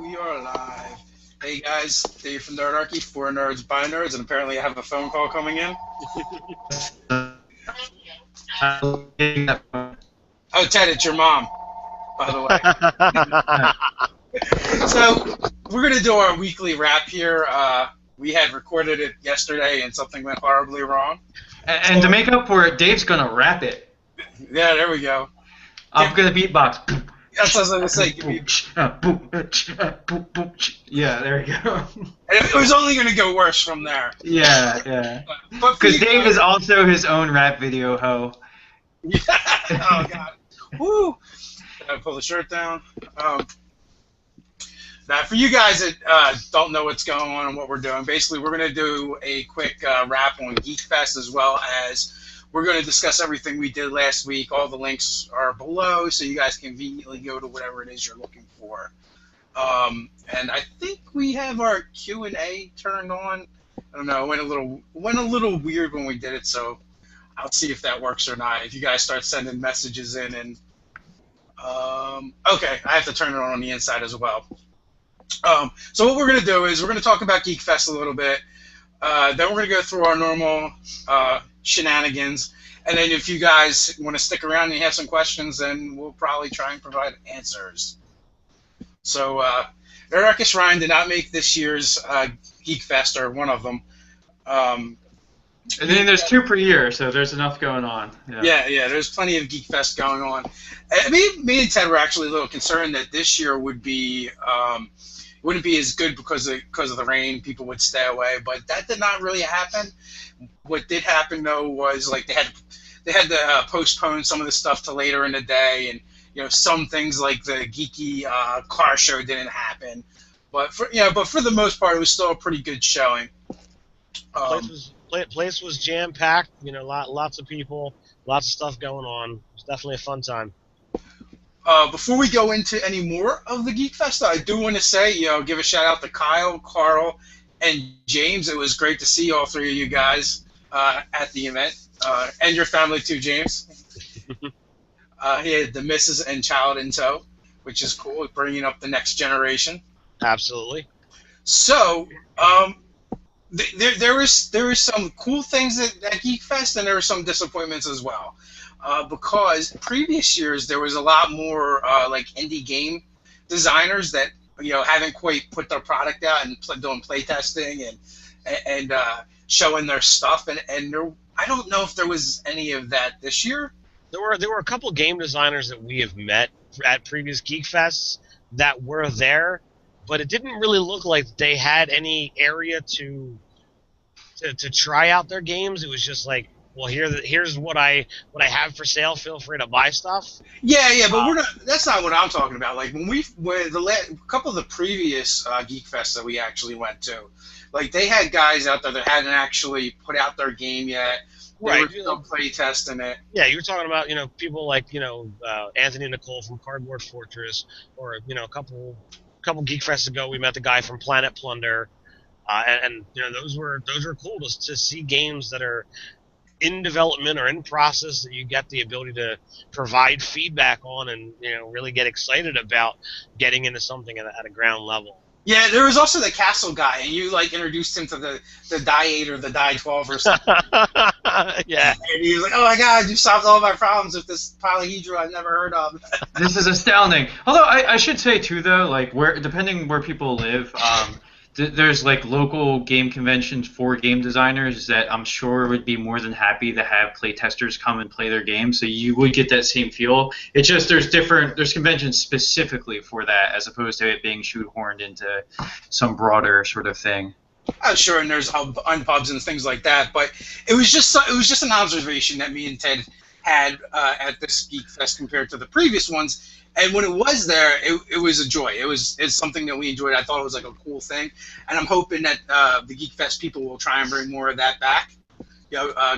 We are live. Hey guys, Dave from Nerdarchy, for nerds by nerds, and apparently I have a phone call coming in. Oh, Ted, it's your mom, by the way. So we're gonna do our weekly wrap here. We had recorded it yesterday, and something went horribly wrong. And to make up for it, Dave's gonna rap it. Yeah, there we go. I'm gonna beatbox. That's what I was gonna say. Yeah, there we go. And it was only gonna go worse from there. Yeah. But Because Dave is also his own rap video hoe. Yeah. Oh god. Woo. Gotta pull the shirt down. Now, for you guys that don't know what's going on and what we're doing, basically we're going to do a quick wrap on Geekfest, as well as we're going to discuss everything we did last week. All the links are below, so you guys conveniently go to whatever it is you're looking for. And I think we have our Q&A turned on. I don't know, it went a little weird when we did it, so I'll see if that works or not. If you guys start sending messages in, and okay, I have to turn it on the inside as well. So what we're going to do is we're going to talk about Geekfest a little bit. Then we're going to go through our normal shenanigans. And then if you guys want to stick around and you have some questions, then we'll probably try and provide answers. So Nerdarchy Ryan did not make this year's Geekfest, or one of them. And then there's 2 per year, so there's enough going on. Yeah, there's plenty of Geekfest going on. And me and Ted were actually a little concerned that this year wouldn't be as good because of the rain. People would stay away, but that did not really happen. What did happen though was like they had to postpone some of the stuff to later in the day, and some things like the geeky car show didn't happen. But for the most part, it was still a pretty good showing. Place was jam packed. Lots of people, lots of stuff going on. It was definitely a fun time. Before we go into any more of the Geekfest, I do want to say, give a shout out to Kyle, Carl, and James. It was great to see all 3 of you guys at the event, and your family too, James. He had the missus and child in tow, which is cool, bringing up the next generation. Absolutely. So, there was some cool things at Geekfest, and there were some disappointments as well. Because previous years there was a lot more like indie game designers that haven't quite put their product out and doing play testing and showing their stuff, and there, I don't know if there was any of that this year. There were a couple game designers that we have met at previous Geekfests that were there, but it didn't really look like they had any area to try out their games. It was just like, well, here's what I have for sale. Feel free to buy stuff. Yeah, but that's not what I'm talking about. Like when a couple of the previous Geekfests that we actually went to, like they had guys out there that hadn't actually put out their game yet. They were still play testing it. Yeah, you were talking about people like Anthony and Nicole from Cardboard Fortress, or a couple Geekfests ago we met the guy from Planet Plunder, and those were cool to see games that are in development or in process that you get the ability to provide feedback on and really get excited about getting into something at a ground level. Yeah, there was also the Castle guy, and you introduced him to the Die 8 or the Die 12 or something. Yeah. And he was like, "Oh my God, you solved all my problems with this polyhedra I've never heard of." This is astounding. Although I should say too, though, like depending where people live, there's like local game conventions for game designers that I'm sure would be more than happy to have playtesters come and play their games, so you would get that same feel. It's just there's conventions specifically for that, as opposed to it being shoehorned into some broader sort of thing. I'm sure, and there's unpubs and things like that, but it was just an observation that me and Ted had at this Geekfest compared to the previous ones. And when it was there, it was a joy. It's something that we enjoyed. I thought it was like a cool thing, and I'm hoping that the Geekfest people will try and bring more of that back,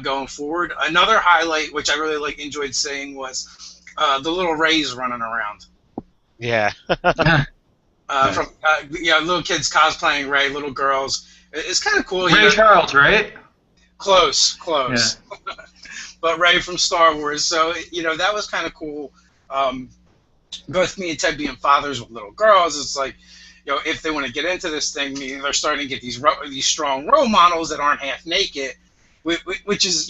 going forward. Another highlight, which I really enjoyed seeing, was the little Rays running around. Yeah. From little kids cosplaying Ray, little girls. It's kind of cool. Ray Charles, right? Close. Yeah. But Ray from Star Wars. So that was kind of cool. Both me and Ted being fathers with little girls, it's like, if they want to get into this thing, they're starting to get these strong role models that aren't half naked, which is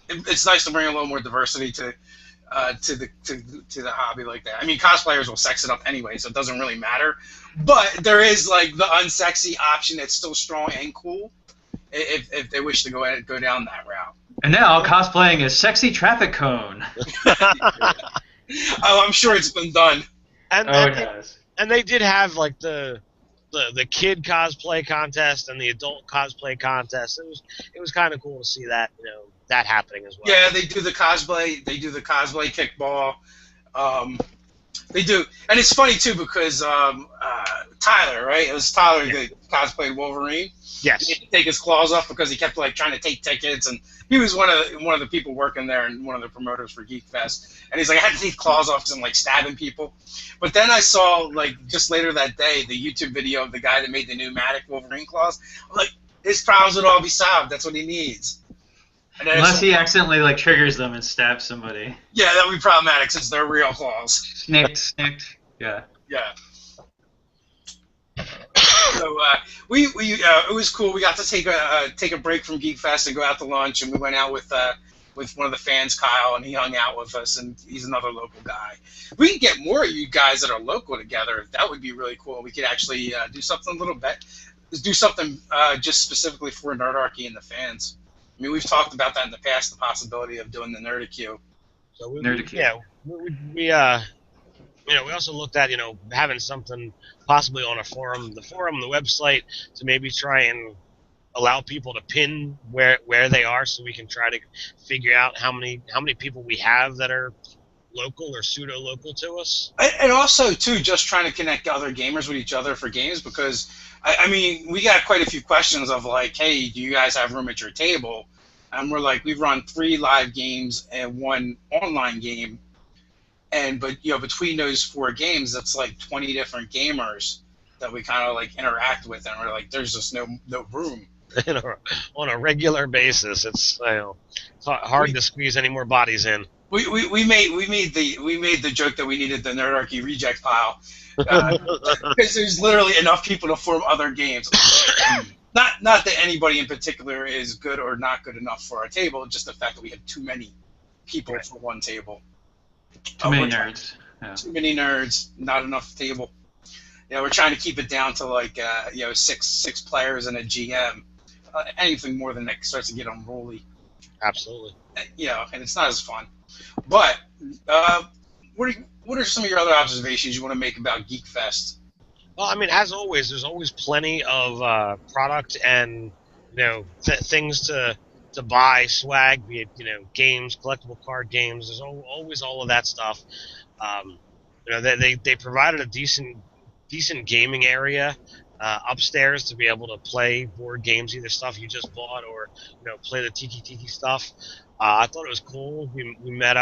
it's nice to bring a little more diversity to the hobby like that. I mean, cosplayers will sex it up anyway, so it doesn't really matter. But there is like the unsexy option that's still strong and cool if they wish to go down that route. And now cosplaying a sexy traffic cone. Oh, I'm sure it's been done. And it has. And they did have like the kid cosplay contest and the adult cosplay contest. It was kind of cool to see that that happening as well. Yeah, they do the cosplay. They do the cosplay kickball. They do, and it's funny too because Tyler, right? It was Tyler that cosplayed Wolverine. Yes. He had to take his claws off because he kept like trying to take tickets, and he was one of the people working there and one of the promoters for Geekfest. And he's like, I had to take claws off because I'm like stabbing people. But then I saw like just later that day the YouTube video of the guy that made the pneumatic Wolverine claws. I'm like, his problems would all be solved. That's what he needs. Unless he accidentally like triggers them and stabs somebody. Yeah, that would be problematic since they're real claws. Snicked. Yeah. Yeah. So it was cool. We got to take a break from Geekfest and go out to lunch, and we went out with one of the fans, Kyle, and he hung out with us, and he's another local guy. We can get more of you guys that are local together. That would be really cool. We could actually do something a little bit, just specifically for Nerdarchy and the fans. I mean, we've talked about that in the past, the possibility of doing the Nerdarchy. So Nerdarchy. Yeah, we also looked at having something possibly on the forum, the website, to maybe try and allow people to pin where they are, so we can try to figure out how many people we have that are local or pseudo local to us. And also too, just trying to connect other gamers with each other for games, because I mean, we got quite a few questions of like, hey, do you guys have room at your table? And we're like, we've run 3 live games and 1 online game. But between those 4 games, that's like 20 different gamers that we kind of like interact with, and we're like, there's just no room. On a regular basis, it's hard to squeeze any more bodies in. We made the joke that we needed the Nerdarchy reject pile because there's literally enough people to form other games. Not that anybody in particular is good or not good enough for our table, just the fact that we have too many people for one table. Too many nerds. Yeah. Too many nerds, not enough table. We're trying to keep it down to like 6 players and a GM. Anything more than that starts to get unruly. Absolutely. And it's not as fun. But what are some of your other observations you want to make about Geekfest? Well, I mean, as always, there's always plenty of product and things to buy, swag, be it games, collectible card games. There's always all of that stuff. They provided a decent gaming area upstairs to be able to play board games, either stuff you just bought or play the Tiki stuff. I thought it was cool. We met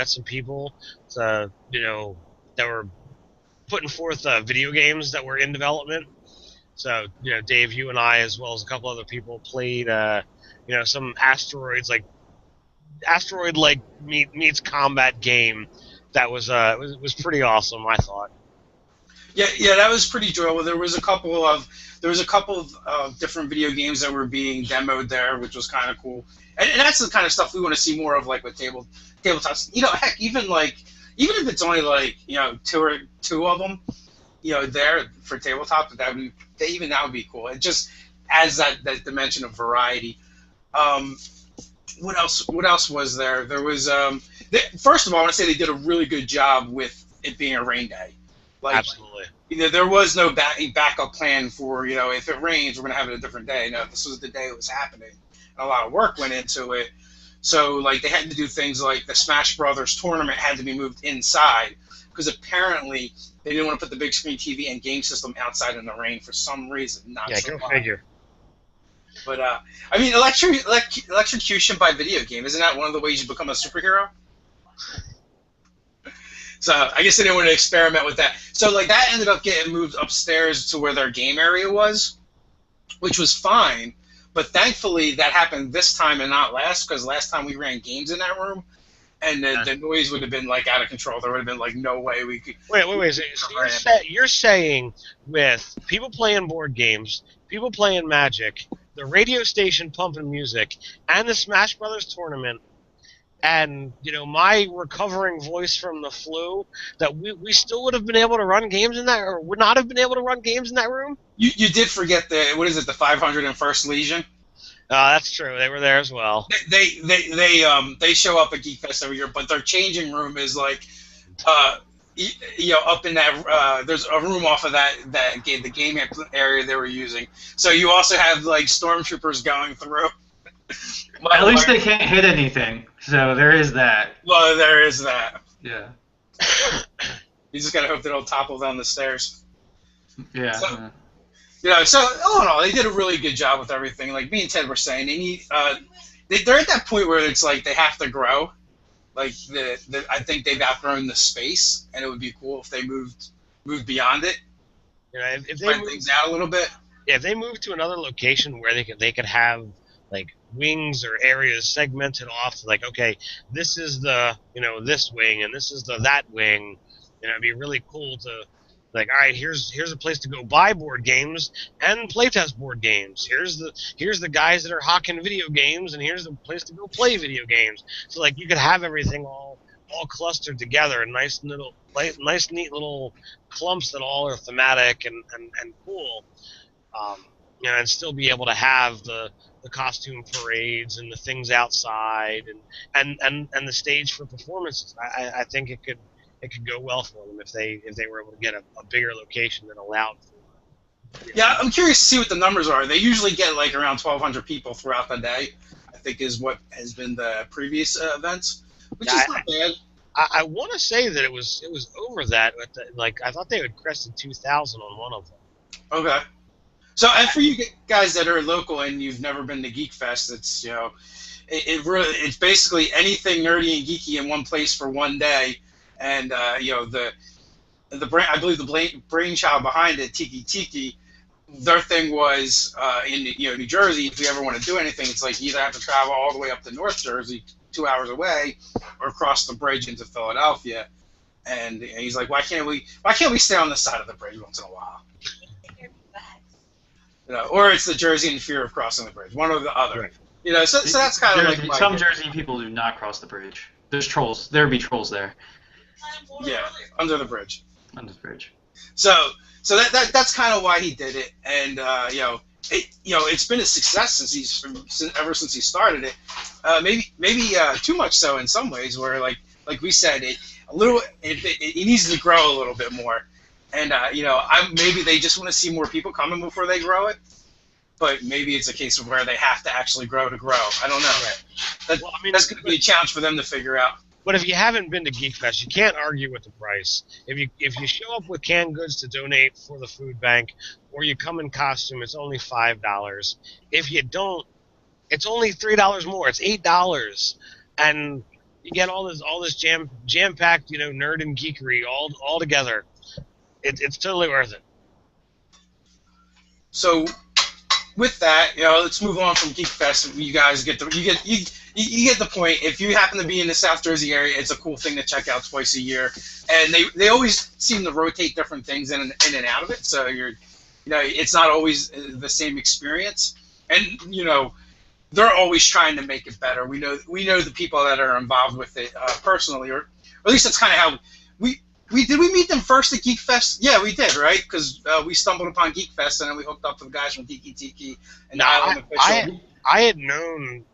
some people that were putting forth video games that were in development. So Dave, you and I, as well as a couple other people, played some asteroid meets combat game that was pretty awesome, I thought. Yeah, that was pretty enjoyable. There was a couple of different video games that were being demoed there, which was kind of cool. And that's the kind of stuff we want to see more of, like with tabletops. Heck, even if it's only like 2 of them, there for tabletop, that would be cool. It just adds that dimension of variety. What else was there? There was first of all, I want to say they did a really good job with it being a rain day. Absolutely. There was no backup plan for if it rains, we're gonna have it a different day. No, this was the day it was happening. And a lot of work went into it. So they had to do things like the Smash Brothers tournament had to be moved inside because apparently they didn't want to put the big screen TV and game system outside in the rain for some reason. Go figure. But I mean, electrocution by video game, isn't that one of the ways you become a superhero? So I guess they didn't want to experiment with that. So that ended up getting moved upstairs to where their game area was, which was fine. But thankfully that happened this time and not last, because last time we ran games in that room, and the noise would have been like out of control. There would have been like no way we could. Wait. So you're saying with people playing board games, people playing Magic, the radio station pumping music, and the Smash Brothers tournament, and my recovering voice from the flu, that we still would have been able to run games in that, or would not have been able to run games in that room? You did forget the 501st Legion. That's true. They were there as well. They show up at Geekfest every year, but their changing room is like, up in that. There's a room off of the game area they were using. So you also have like stormtroopers going through. At least they can't hit anything, so there is that. Well, there is that. Yeah. You just gotta hope they don't topple down the stairs. Yeah. So, so all in all, they did a really good job with everything. Like me and Ted were saying, they're at that point where it's like they have to grow. Like I think they've outgrown the space, and it would be cool if they moved beyond it. If they spread things out a little bit. Yeah, if they move to another location where they could have like wings or areas segmented off to like, okay, this is the this wing and this is that wing. It'd be really cool to. Like, all right, here's a place to go buy board games and playtest board games. Here's the guys that are hawking video games, and here's the place to go play video games. So like you could have everything all clustered together in nice neat little clumps that all are thematic and cool. And still be able to have the costume parades and the things outside and the stage for performances. I think it could go well for them if they were able to get a bigger location that allowed for. Yeah, I'm curious to see what the numbers are. They usually get like around 1,200 people throughout the day, I think is what has been the previous events, which is not bad. I want to say that it was over that, but I thought they had crested 2,000 on one of them. Okay. So, and for you guys that are local and you've never been to Geekfest, it's it's basically anything nerdy and geeky in one place for one day. And the brain, I believe the brainchild behind it, Tiki, their thing was in New Jersey. If you ever want to do anything, it's like you either have to travel all the way up to North Jersey, 2 hours away, or cross the bridge into Philadelphia. And he's like, why can't we stay on this side of the bridge once in a while? Or it's the Jersey and fear of crossing the bridge, one or the other. Right. So that's kind of like some Jersey people do not cross the bridge. There's trolls. There be trolls there. Yeah, under the bridge. Under the bridge. So that's kind of why he did it, and it's been a success ever since he started it. Maybe too much so in some ways, where like we said, it needs to grow a little bit more, and maybe they just want to see more people coming before they grow it. But maybe it's a case of where they have to actually grow to grow. I don't know. Right. That's going to be a challenge for them to figure out. But if you haven't been to Geekfest, you can't argue with the price. If you show up with canned goods to donate for the food bank, or you come in costume, it's only $5. If you don't, it's only $3 more. It's $8, and you get all this jam packed nerd and geekery all together. It's totally worth it. So, with that, let's move on from Geekfest. You guys get you get the point. If you happen to be in the South Jersey area, it's a cool thing to check out twice a year. And they always seem to rotate different things in and out of it. So it's not always the same experience. And they're always trying to make it better. We know the people that are involved with it personally, or at least that's kind of how we meet them first at Geekfest? Yeah, we did, right? Because we stumbled upon Geekfest and then we hooked up with the guys from Tiki and Island Official. I had known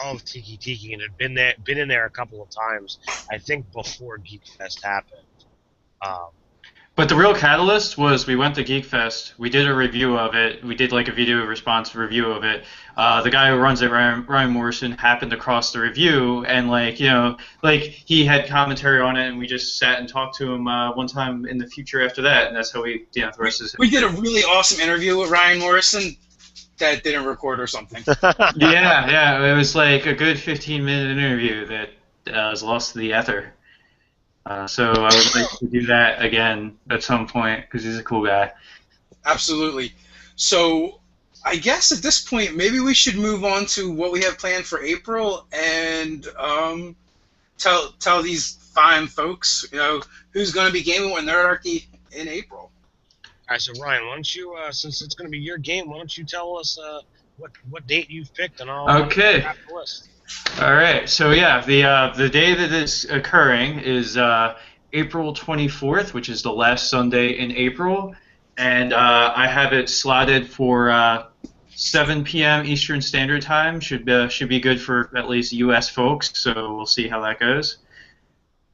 of Tiki and had been in there a couple of times, I think before Geekfest happened. But the real catalyst was we went to Geekfest, we did a review of it, we did like a video response review of it. The guy who runs it, Ryan Morrison, happened to cross the review, and he had commentary on it, and we just sat and talked to him one time in the future after that, and that's how the rest is. We did a really awesome interview with Ryan Morrison that didn't record or something. yeah, it was like a good 15-minute interview that was lost to the ether. So I would like to do that again at some point because he's a cool guy. Absolutely. So I guess at this point maybe we should move on to what we have planned for April and tell these fine folks, who's going to be gaming with Nerdarchy in April. All right, so Ryan, why don't you, since it's going to be your game, why don't you tell us what date you've picked, and I'll wrap the list. All right, so yeah, the day that it's occurring is April 24th, which is the last Sunday in April, and I have it slotted for 7 p.m. Eastern Standard Time. Should be good for at least U.S. folks. So we'll see how that goes.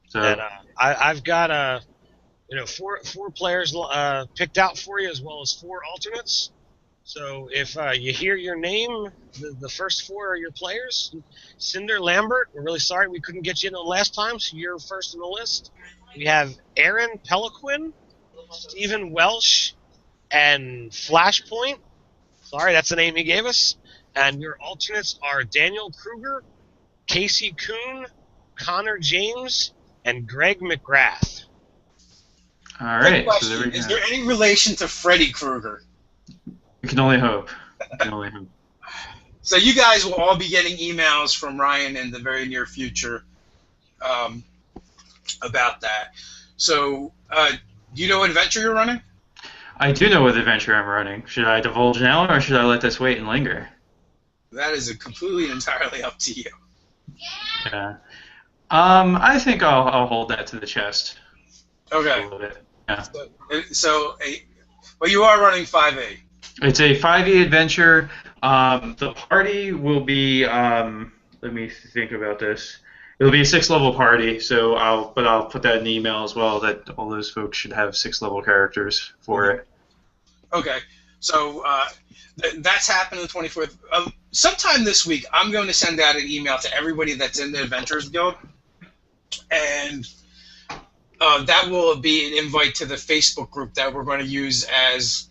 So and, I've got four players picked out for you, as well as 4 alternates. So if you hear your name, the first 4 are your players. Cinder Lambert, we're really sorry we couldn't get you in the last time, so you're first on the list. We have Aaron Peliquin, Stephen Welsh, and Flashpoint. Sorry, that's the name he gave us. And your alternates are Daniel Kruger, Casey Kuhn, Connor James, and Greg McGrath. All right. So there we go. Is there any relation to Freddy Krueger? We can only hope. So you guys will all be getting emails from Ryan in the very near future about that. So do you know what adventure you're running? I do know what adventure I'm running. Should I divulge now, or should I let this wait and linger? That is completely and entirely up to you. Yeah. I think I'll hold that to the chest. Okay. A little bit. Yeah. Well, you are running 5A. It's a 5e adventure. The party will be. Let me think about this. It'll be a 6-level party, so I'll put that in the email as well. That all those folks should have 6-level characters for it. Okay, so that's happening the 24th. Sometime this week, I'm going to send out an email to everybody that's in the Adventurers Guild, and that will be an invite to the Facebook group that we're going to use as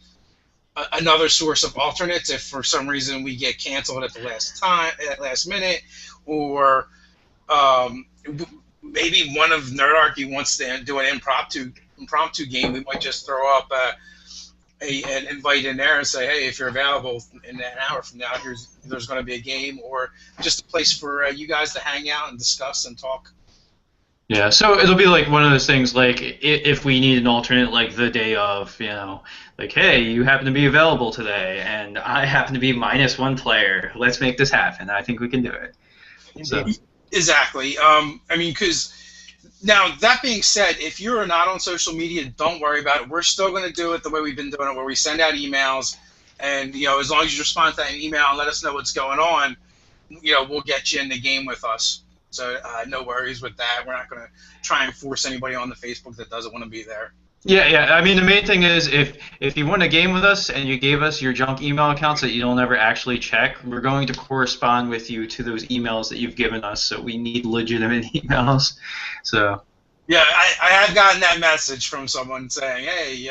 another source of alternates if for some reason we get canceled at the last minute, or maybe one of Nerdarchy wants to do an impromptu game. We might just throw up an invite in there and say, hey, if you're available in an hour from now, there's going to be a game, or just a place for you guys to hang out and discuss and talk. Yeah, so it'll be like one of those things, like if we need an alternate, like the day of, like, hey, you happen to be available today, and I happen to be -1 player. Let's make this happen. I think we can do it. So. Exactly. Because now, that being said, if you're not on social media, don't worry about it. We're still going to do it the way we've been doing it, where we send out emails, and as long as you respond to that email and let us know what's going on, we'll get you in the game with us. So no worries with that. We're not going to try and force anybody on the Facebook that doesn't want to be there. Yeah. I mean, the main thing is if you want a game with us and you gave us your junk email accounts that you don't ever actually check, we're going to correspond with you to those emails that you've given us. So we need legitimate emails. So. Yeah, I have gotten that message from someone saying, hey,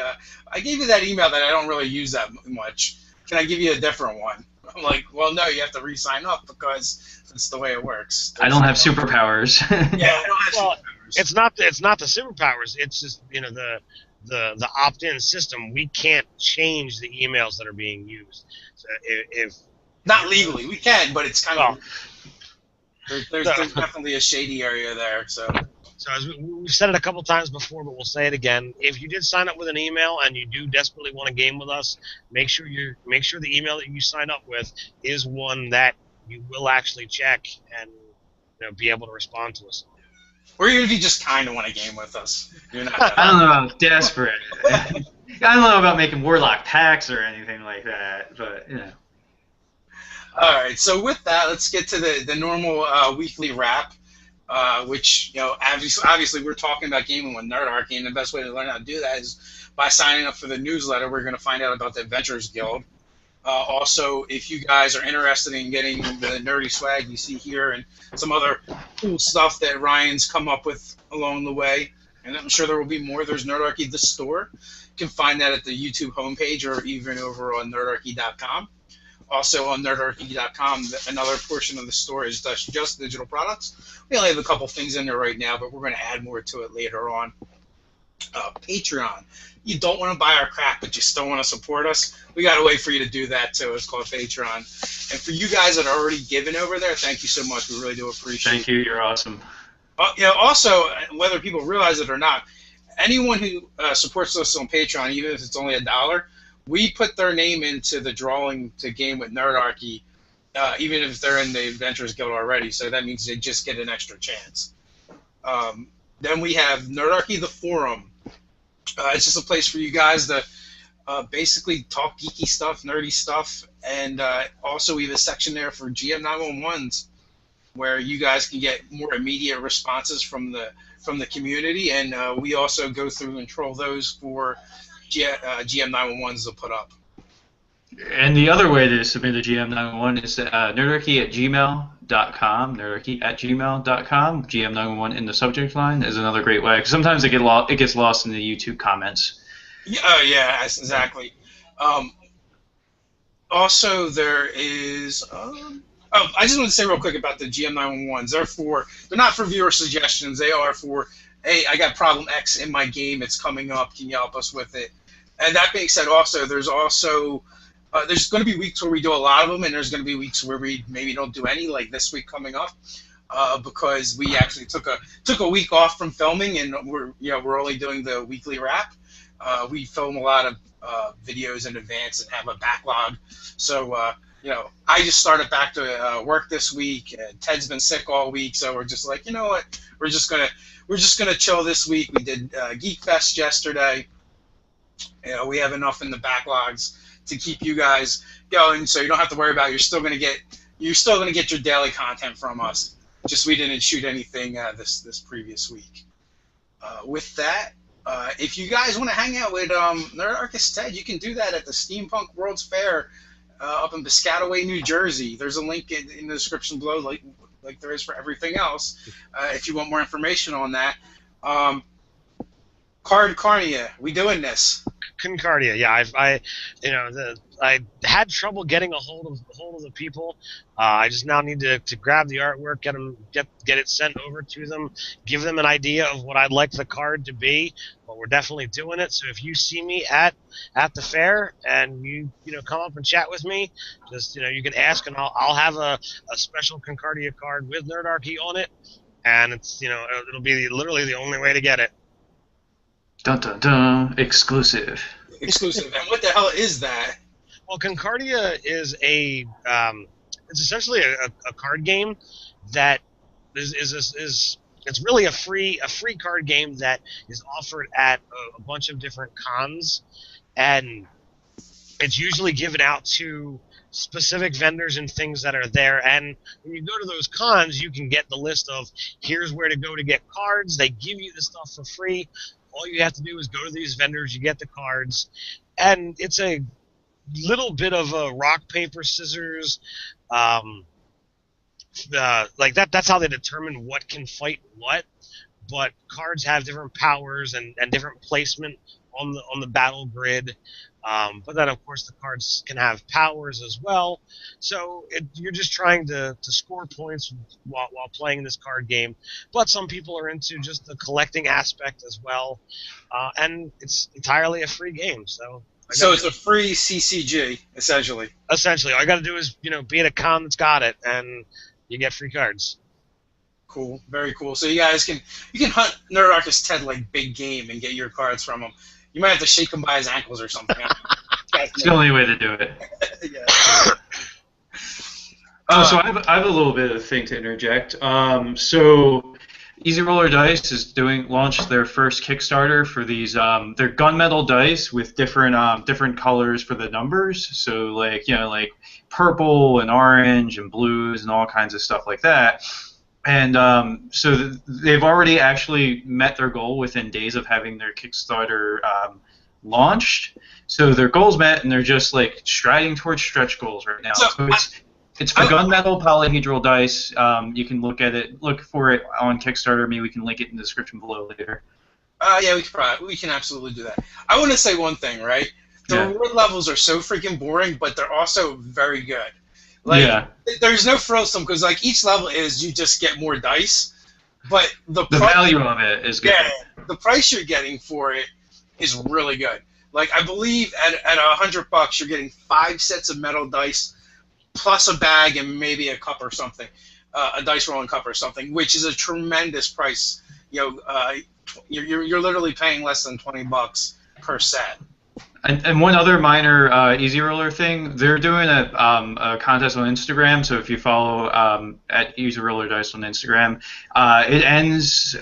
I gave you that email that I don't really use that much. Can I give you a different one? I'm like, well, no, you have to re-sign up because that's the way it works. I don't have superpowers. Yeah, I don't have superpowers. It's not the superpowers. It's just the opt-in system. We can't change the emails that are being used. So if not legally, we can, but it's kind of there's definitely a shady area there. So as we've said it a couple times before, but we'll say it again. If you did sign up with an email and you do desperately want a game with us, make sure the email that you sign up with is one that you will actually check and be able to respond to us. Or even if you just kind of want a game with us. You're not I don't know about desperate. I don't know about making Warlock packs or anything like that, but All right, so with that, let's get to the normal weekly wrap. Which, obviously we're talking about gaming with Nerdarchy, and the best way to learn how to do that is by signing up for the newsletter. We're going to find out about the Adventurers Guild. Also, if you guys are interested in getting the nerdy swag you see here and some other cool stuff that Ryan's come up with along the way, and I'm sure there will be more, there's Nerdarchy the store. You can find that at the YouTube homepage or even over on nerdarchy.com. Also on nerdarchy.com, another portion of the store is just digital products. We only have a couple things in there right now, but we're going to add more to it later on. Patreon. You don't want to buy our crap, but you still want to support us. We got a way for you to do that too. It's called Patreon. And for you guys that are already giving over there, thank you so much. We really do appreciate it. Thank you. You're awesome. Also, whether people realize it or not, anyone who supports us on Patreon, even if it's only $1, we put their name into the drawing to game with Nerdarchy, even if they're in the Adventurers Guild already. So that means they just get an extra chance. Then we have Nerdarchy, the forum. It's just a place for you guys to basically talk geeky stuff, nerdy stuff, and also we have a section there for GM 911s where you guys can get more immediate responses from the community, and we also go through and troll those for GM 911s to put up. And the other way to submit a GM 911 is nerdarchy@gmail.com. Nerdarchy@gmail.com. GM 911 in the subject line is another great way. 'Cause sometimes it gets lost in the YouTube comments. Yeah, exactly. Also, there is. I just want to say real quick about the GM 911s. They're not for viewer suggestions. They are for, hey, I got problem X in my game. It's coming up. Can you help us with it? And that being said, also there's going to be weeks where we do a lot of them, and there's going to be weeks where we maybe don't do any, like this week coming up, because we actually took a week off from filming, and we're only doing the weekly wrap. We film a lot of videos in advance and have a backlog. So, I just started back to work this week. Ted's been sick all week, so we're just like, you know what? We're just gonna chill this week. We did Geekfest yesterday. We have enough in the backlogs to keep you guys going, so you don't have to worry about it. You're still gonna get your daily content from us. Just we didn't shoot anything this previous week. With that. If you guys want to hang out with Nerdarchy Ted, you can do that at the Steampunk World's Fair up in Piscataway, New Jersey. There's a link in the description below, like there is for everything else, if you want more information on that. Cardia, we doing this? Concardia, yeah. I had trouble getting a hold of the people. I just now need to grab the artwork, get it sent over to them, give them an idea of what I'd like the card to be. But we're definitely doing it. So if you see me at the fair and you come up and chat with me, just you can ask, and I'll have a special Concardia card with Nerdarchy on it, and it's it'll be literally the only way to get it. Dun dun dun! Exclusive. Exclusive. And what the hell is that? Well, Concardia is it's essentially a card game that is it's really a free card game that is offered at a bunch of different cons, and it's usually given out to specific vendors and things that are there. And when you go to those cons, you can get the list of here's where to go to get cards. They give you the stuff for free. All you have to do is go to these vendors, you get the cards, and it's a little bit of a rock, paper, scissors, like that. That's how they determine what can fight what. But cards have different powers and different placement on the battle grid. But then, of course, the cards can have powers as well. So you're just trying to score points while playing this card game. But some people are into just the collecting aspect as well. And it's entirely a free game. So it's a free CCG, essentially. Essentially. All you got to do is, be at a con that's got it, and you get free cards. Cool. Very cool. So you guys can hunt Nerdarchy Ted like big game and get your cards from him. You might have to shake him by his ankles or something. It's the only way to do it. Yeah. So I have a little bit of thing to interject. So Easy Roller Dice is launched their first Kickstarter for these. They're gunmetal dice with different colors for the numbers. So like purple and orange and blues and all kinds of stuff like that. And so they've already actually met their goal within days of having their Kickstarter launched. So their goals met, and they're just like striding towards stretch goals right now. So it's for gunmetal polyhedral dice. You can look for it on Kickstarter. Maybe we can link it in the description below later. Yeah, we can absolutely do that. I want to say one thing, right? The reward levels are so freaking boring, but they're also very good. There's no frills to them because each level is you just get more dice, but the value of it is good. Yeah, the price you're getting for it is really good. I believe at $100 you're getting 5 sets of metal dice plus a bag and maybe a cup or something. a dice rolling cup or something, which is a tremendous price. You're literally paying less than $20 per set. And one other minor Easy Roller thing, they're doing a contest on Instagram. So if you follow at Easy Roller Dice on Instagram, it ends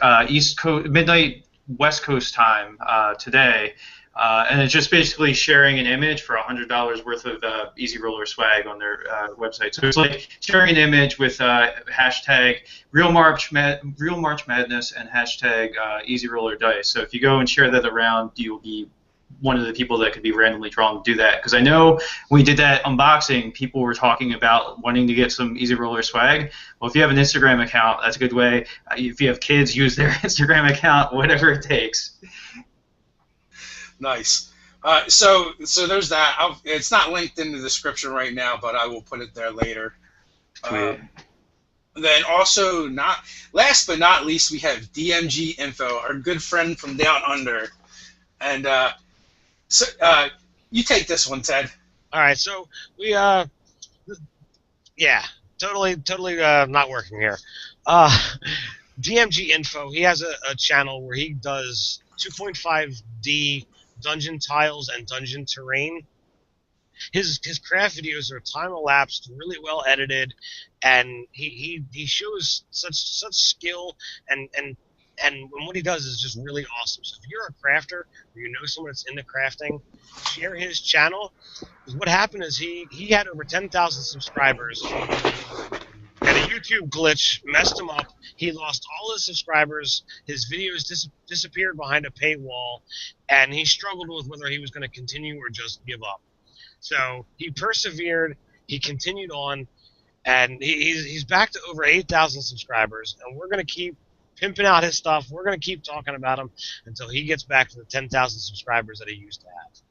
midnight West Coast time today, and it's just basically sharing an image for $100 worth of Easy Roller swag on their website. So it's like sharing an image with hashtag Real March Madness and hashtag Easy Roller Dice. So if you go and share that around, you'll be one of the people that could be randomly drawn to do that. Because I know when we did that unboxing, people were talking about wanting to get some Easy Roller swag. Well, if you have an Instagram account, that's a good way. If you have kids, use their Instagram account, whatever it takes. Nice. So there's that. It's not linked in the description right now, but I will put it there later. Then also, last but not least, we have DMG Info, our good friend from down under. And so you take this one, Ted. All right, so we totally not working here. DMG Info, he has a channel where he does 2.5D dungeon tiles and dungeon terrain. His craft videos are time-elapsed, really well edited, and he shows such skill and what he does is just really awesome. So if you're a crafter or you know someone that's into crafting, share his channel. Because what happened is he had over 10,000 subscribers, and a YouTube glitch messed him up. He lost all his subscribers. His videos disappeared behind a paywall, and he struggled with whether he was going to continue or just give up. So he persevered. He continued on, and he's back to over 8,000 subscribers, and we're going to keep pimping out his stuff. We're going to keep talking about him until he gets back to the 10,000 subscribers that he used to have.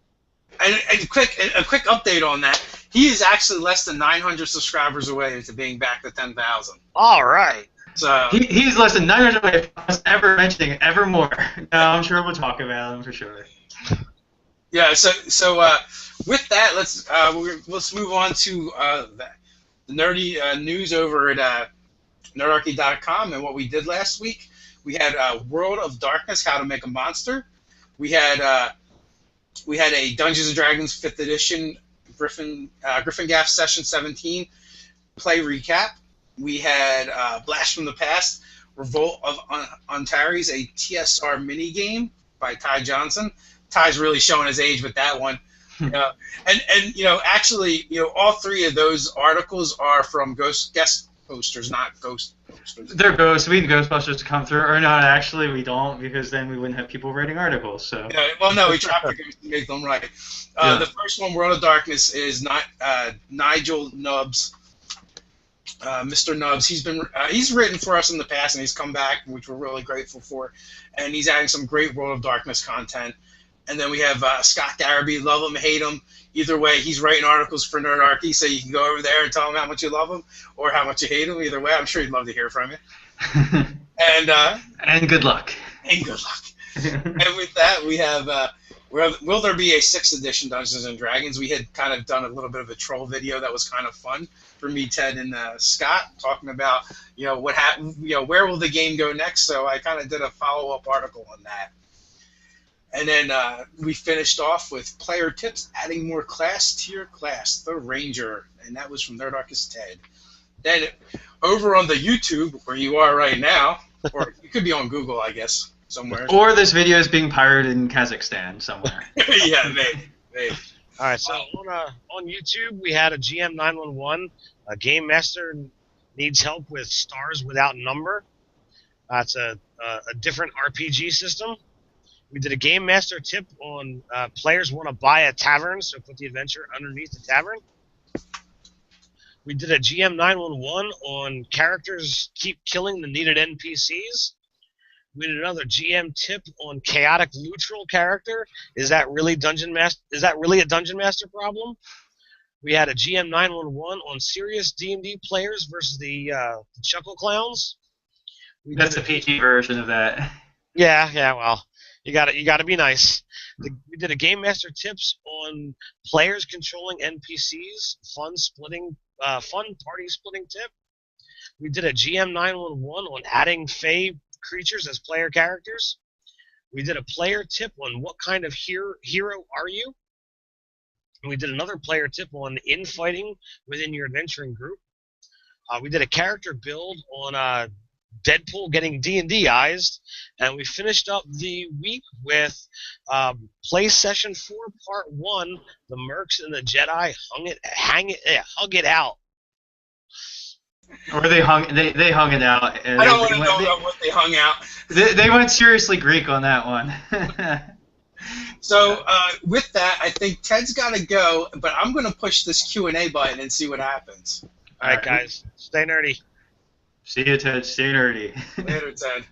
And a quick update on that. He is actually less than 900 subscribers away into being back to 10,000. All right. So he's less than 900 away from us ever mentioning it ever more. No, I'm sure we'll talk about him for sure. Yeah. So with that, let's move on to the nerdy news over at Nerdarchy.com and what we did last week. We had World of Darkness: How to Make a Monster. We had a Dungeons and Dragons 5th edition Gryffindor session 17 play recap. We had Blast from the Past: Revolt of Ontaries, a TSR mini game by Ty Johnson. Ty's really showing his age with that one. Actually, all three of those articles are from guest posters, not ghost posters. They're ghosts. We need Ghostbusters to come through, or not? Actually, we don't, because then we wouldn't have people writing articles. So. Yeah, well, no, we try to make them right. The first one, World of Darkness, is not Nigel Nubbs. Mr. Nubbs, he's written for us in the past, and he's come back, which we're really grateful for, and he's adding some great World of Darkness content. And then we have Scott Garrity, love him, hate him. Either way, he's writing articles for Nerdarchy, so you can go over there and tell him how much you love him or how much you hate him. Either way, I'm sure he'd love to hear from you. And good luck. And good luck. And with that, we have will there be a 6th edition Dungeons and Dragons? We had kind of done a little bit of a troll video that was kind of fun for me, Ted, and Scott, talking about what happened, where will the game go next. So I kind of did a follow-up article on that. And then we finished off with player tips, adding more class to your class, the Ranger, and that was from Nerdarchy's Ted. Then over on the YouTube, where you are right now, or you could be on Google, I guess, somewhere. Or this video is being pirated in Kazakhstan somewhere. Yeah, maybe. All right, so on YouTube, we had a GM 911. A game master needs help with Stars Without Number. It's a different RPG system. We did a game master tip on players want to buy a tavern, so put the adventure underneath the tavern. We did a GM 911 on characters keep killing the needed NPCs. We did another GM tip on chaotic neutral character. Is that really a Dungeon Master problem? We had a GM 911 on serious D&D players versus the Chuckle Clowns. That's the PG version of that. Yeah. Well. You got to be nice. We did a Game Master tips on players controlling NPCs, fun party splitting tip. We did a GM 911 on adding Fae creatures as player characters. We did a player tip on what kind of hero are you. And we did another player tip on infighting within your adventuring group. We did a character build on Deadpool getting D&D-ized, and we finished up the week with Play Session 4 Part 1, The Mercs and the Jedi Hug It Out. Or they hung it out. I don't want to know what they hung out. They went seriously Greek on that one. So with that, I think Ted's got to go, but I'm going to push this Q&A button and see what happens. All right, guys. Stay nerdy. See you, Ted. Stay nerdy. Later, Ted.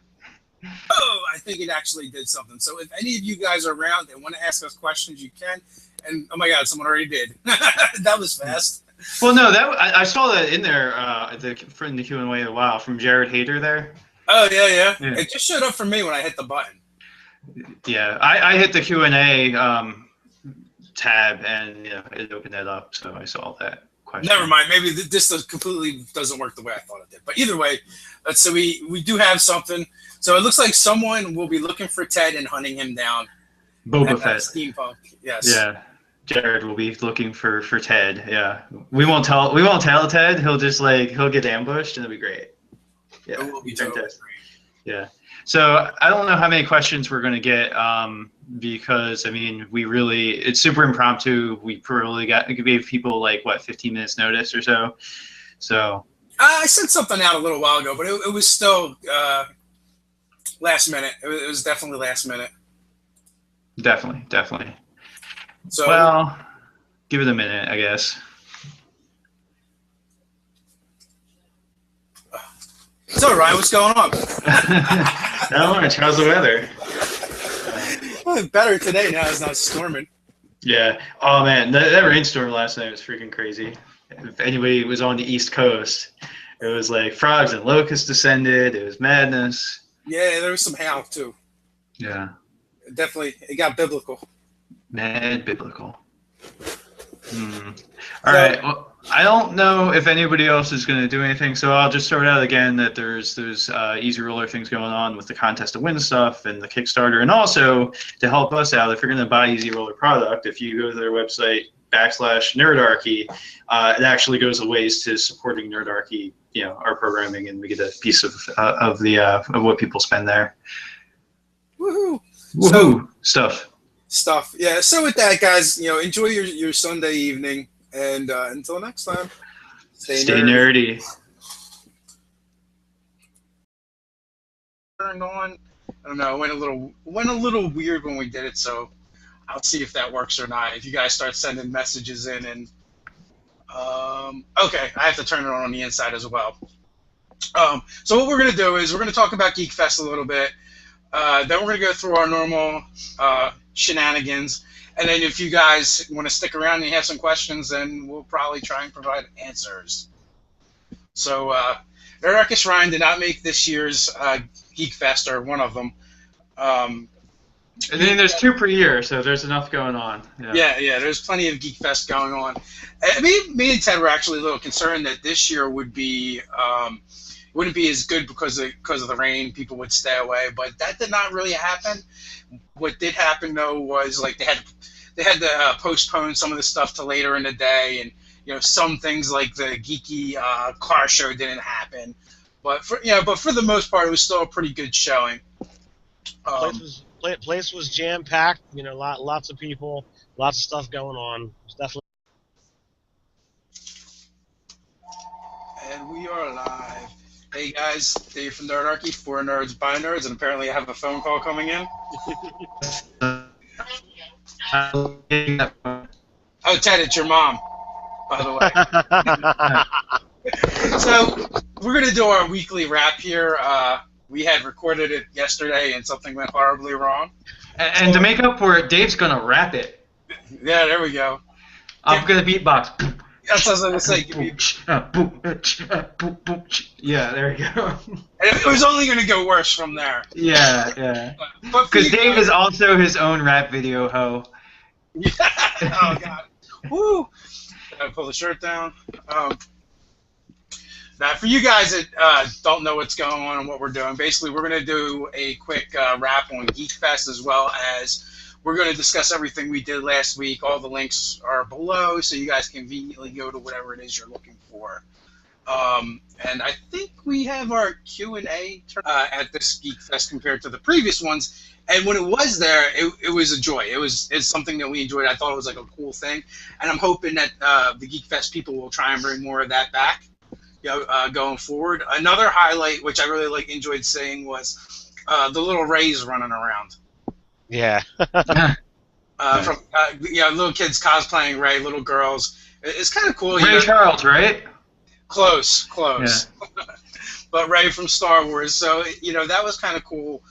Oh, I think it actually did something. So if any of you guys are around and want to ask us questions, you can. And, oh, my God, someone already did. That was fast. Well, no, I saw that in there in the Q&A a while from Jared Hayter there. Oh, yeah. It just showed up for me when I hit the button. Yeah, I hit the Q&A tab, and it opened that up, so I saw that question. Never mind. Maybe this completely doesn't work the way I thought it did. But either way, so we do have something. So it looks like someone will be looking for Ted and hunting him down. Boba Fett. Steampunk. Yes. Yeah. Jared will be looking for Ted. Yeah. We won't tell Ted. He'll just he'll get ambushed, and it'll be great. Yeah. It will be totally great. Yeah. So I don't know how many questions we're going to get because, I mean, it's super impromptu. We probably gave people 15 minutes notice or so. So I sent something out a little while ago, but it was still last minute. It was definitely last minute. Definitely. So, well, give it a minute, I guess. So, Ryan, what's going on? Not much. How's the weather? Well, better today now. It's not storming. Yeah. Oh, man. That rainstorm last night was freaking crazy. If anybody was on the East Coast, it was like frogs and locusts descended. It was madness. Yeah, there was some hail, too. Yeah. Definitely. It got biblical. Mad biblical. All right. Well, I don't know if anybody else is going to do anything, so I'll just throw it out again that there's Easy Roller things going on with the contest to win stuff and the Kickstarter, and also to help us out, if you're going to buy Easy Roller product, if you go to their website /Nerdarchy, it actually goes a ways to supporting Nerdarchy, our programming, and we get a piece of what people spend there. Woohoo! Stuff. Yeah. So with that, guys, enjoy your Sunday evening, and until next time, stay nerdy. Turned on. I don't know. It went a little weird when we did it, so I'll see if that works or not. If you guys start sending messages in, and okay, I have to turn it on the inside as well. So what we're gonna do is we're gonna talk about Geekfest a little bit. Then we're gonna go through our normal shenanigans, and then if you guys want to stick around and you have some questions, then we'll probably try and provide answers. So Nerdarchy Ryan did not make this year's Geekfest, or one of them. And then there's 2 per year, so there's enough going on. Yeah, there's plenty of Geekfest going on. Me and Ted were actually a little concerned that this year wouldn't be as good because of the rain. People would stay away, but that did not really happen. What did happen though was they had to postpone some of the stuff to later in the day, and some things like the geeky car show didn't happen. But for the most part, it was still a pretty good showing. Place was jam packed. Lots of people, lots of stuff going on. It was definitely. And we are live. Hey guys, Dave from Nerdarchy, for nerds by nerds, and apparently I have a phone call coming in. Oh, Ted, it's your mom, by the way. So we're gonna do our weekly wrap here. We had recorded it yesterday, and something went horribly wrong. And to make up for it, Dave's gonna rap it. Yeah, there we go. I'm gonna beatbox. That's what I was going to say. Yeah, there you go. And it was only going to go worse from there. Yeah. Because Dave is also his own rap video hoe. Yeah. Oh, God. Woo. Gotta pull the shirt down. Now, for you guys that don't know what's going on and what we're doing, basically we're going to do a quick wrap on Geekfest, as well as we're going to discuss everything we did last week. All the links are below, so you guys conveniently go to whatever it is you're looking for. And I think we have our Q&A at this Geekfest compared to the previous ones. And when it was there, it was a joy. It's something that we enjoyed. I thought it was like a cool thing, and I'm hoping that the Geekfest people will try and bring more of that back, going forward. Another highlight, which I really enjoyed seeing, was the little Rays running around. Yeah. From little kids cosplaying Ray, little girls. It's kind of cool. Ray Charles, right? Close. Yeah. But Ray from Star Wars. So that was kind of cool.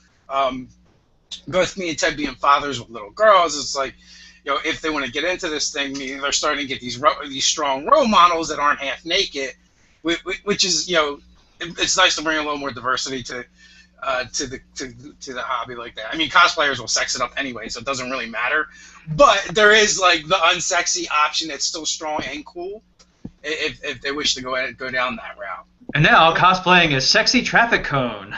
Both me and Ted being fathers with little girls, it's like, if they want to get into this thing, they're starting to get these strong role models that aren't half naked, which is, it's nice to bring a little more diversity to the hobby like that. I mean, cosplayers will sex it up anyway, so it doesn't really matter. But there is like the unsexy option that's still strong and cool, if they wish to go down that route. And now cosplaying a sexy traffic cone.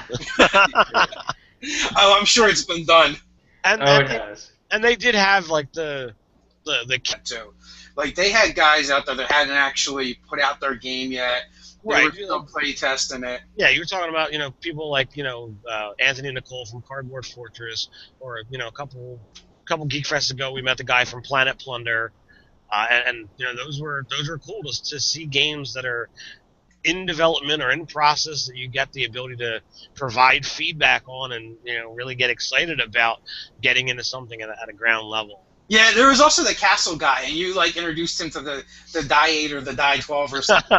Oh, I'm sure it's been done. And it has. And they did have like the too. Like they had guys out there that hadn't actually put out their game yet. They were still play testing it. Yeah, you were talking about people like Anthony and Nicole from Cardboard Fortress, or a couple Geekfests ago we met the guy from Planet Plunder, and those were cool to see games that are in development or in process that you get the ability to provide feedback on and really get excited about getting into something at a ground level. Yeah, there was also the Castle guy, and you introduced him to the Die 8 or the Die 12 or something.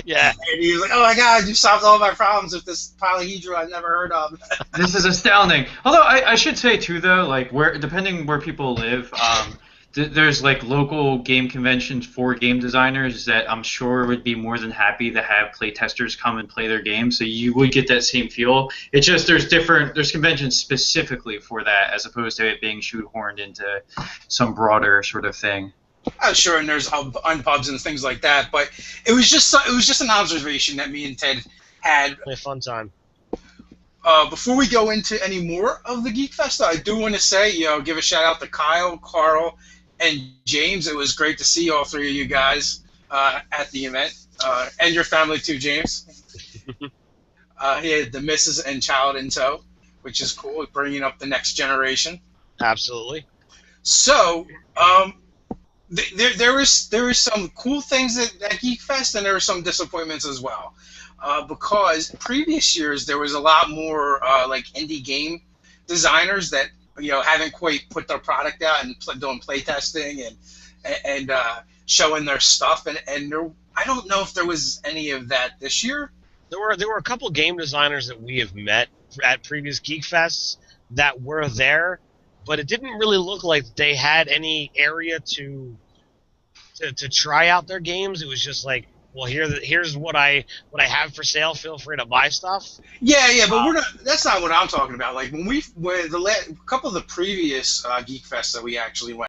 Yeah. And he was like, "Oh my God, you solved all my problems with this polyhedra I've never heard of." This is astounding. Although I should say too, though, depending where people live, there's local game conventions for game designers that I'm sure would be more than happy to have playtesters come and play their games, so you would get that same feel. It's just there's conventions specifically for that, as opposed to it being shoehorned into some broader sort of thing. Sure, and there's pubs and things like that, but it was just an observation that me and Ted had. A fun time. Before we go into any more of the Geekfest, I do want to say, give a shout out to Kyle, Carl, and James. It was great to see all three of you guys at the event, and your family too, James. He had the missus and child in tow, which is cool, bringing up the next generation. Absolutely. So, there was some cool things at Geekfest, and there were some disappointments as well. Because previous years there was a lot more indie game designers that haven't quite put their product out and doing playtesting and showing their stuff, and there, I don't know if there was any of that this year. There were a couple game designers that we have met at previous Geekfests that were there, but it didn't really look like they had any area to try out their games. It was just like, well, here's what I have for sale. Feel free to buy stuff. Yeah, but that's not what I'm talking about. Like when a couple of the previous Geek Fests that we actually went